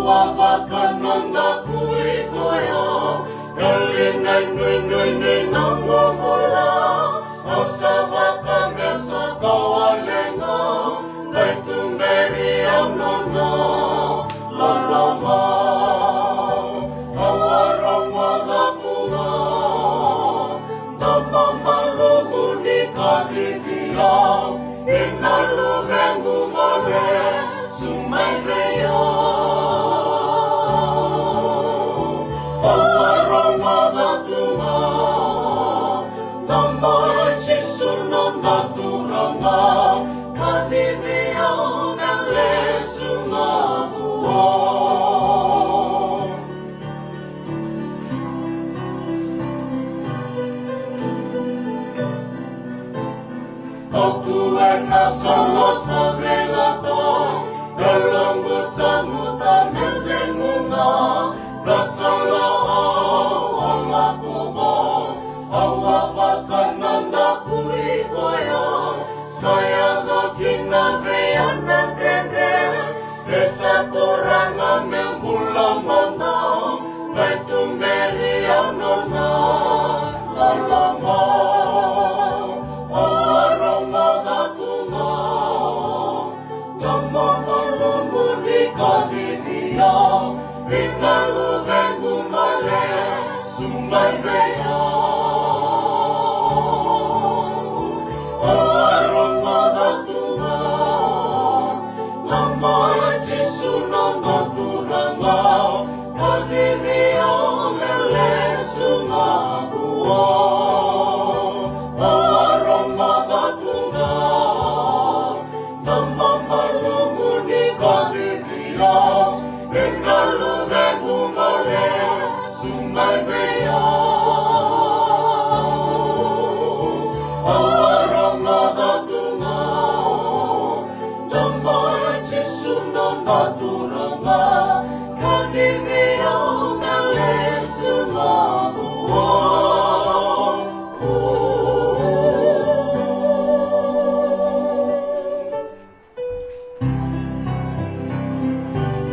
바깥난다 구이고요 열린 날 눈이 너무 몰라 어서 바깥면서 거월랭어 달tumber이 없노노 랄라마 아와랑마가 구나 남방말로 군이 가디디야 이날로 맹구말에 수말래요 Solo sobre la to, el sa muta melde muna, la solo la kubo, awa pakananda kui goyo, saya lo kinabe ana dede, esa toranga me mula mana, vai tu meri anona, la lama. Inna